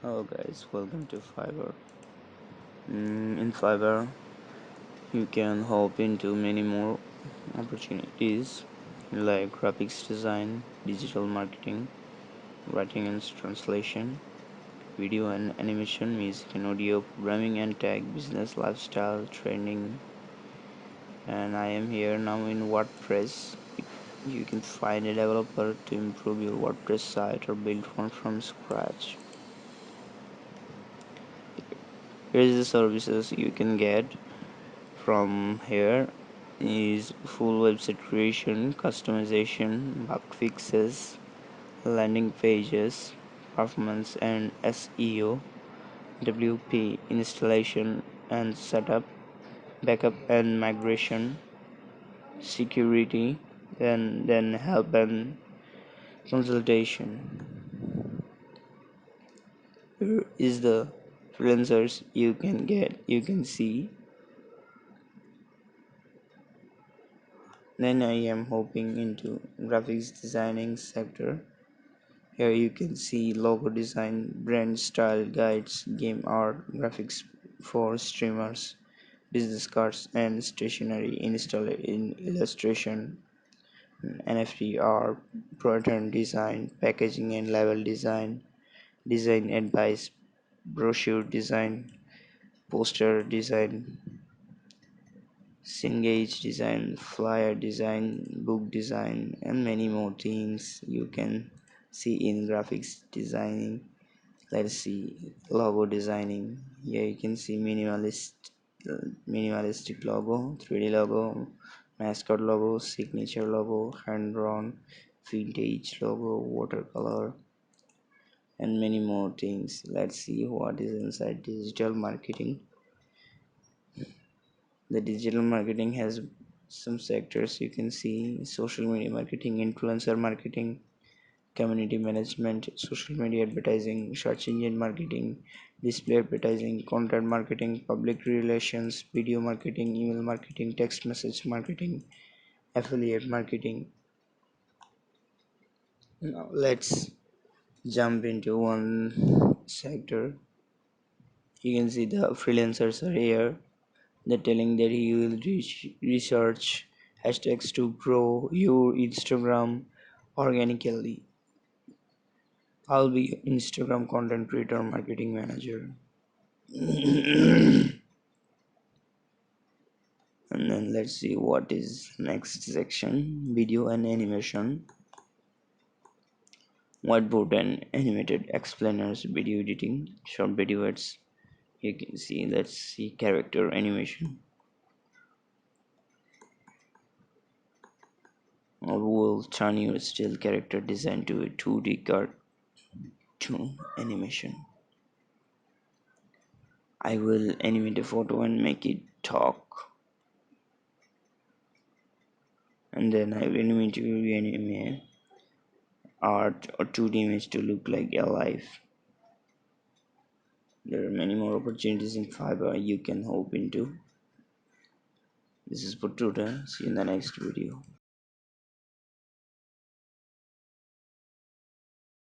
Hello guys, welcome to Fiverr. In Fiverr, you can hop into many more opportunities like graphics design, digital marketing, writing and translation, video and animation, music and audio, programming and tech, business, lifestyle, training. And I am here now in WordPress. You can find a developer to improve your WordPress site or build one from scratch. Here is the services you can get from here is full website creation, customization, bug fixes, landing pages, performance and SEO, WP installation and setup, backup and migration, security, then help and consultation. Here is the freelancers you can see. Then I am hopping into graphics designing sector. Here you can see logo design, brand style guides, game art, graphics for streamers, business cards and stationery installed in illustration, NFT art, pattern design, packaging and label design, design advice, brochure design, poster design, Singage design, flyer design, book design, and many more things you can see in graphics designing. Let's see logo designing. Here you can see minimalistic logo, 3D logo, mascot logo, signature logo, hand drawn, vintage logo, watercolor, and many more things. Let's see what is inside digital marketing. The digital marketing has some sectors you can see: social media marketing, influencer marketing, community management, social media advertising, search engine marketing, display advertising, content marketing, public relations, video marketing, email marketing, text message marketing, affiliate marketing. Now let's jump into one sector. You can see the freelancers are here. They're telling that you will research hashtags to grow your Instagram organically. I'll be your Instagram content creator marketing manager. And then let's see what is next section: video and animation, whiteboard and animated explainers, video editing, short video ads. You can see, let's see character animation. Or will turn your still character design to a 2D cartoon animation. I will animate a photo and make it talk, and then I will animate reanimate art or 2D image to look like alive. There are many more opportunities in Fiverr you can hop into. This is for today. See you in the next video.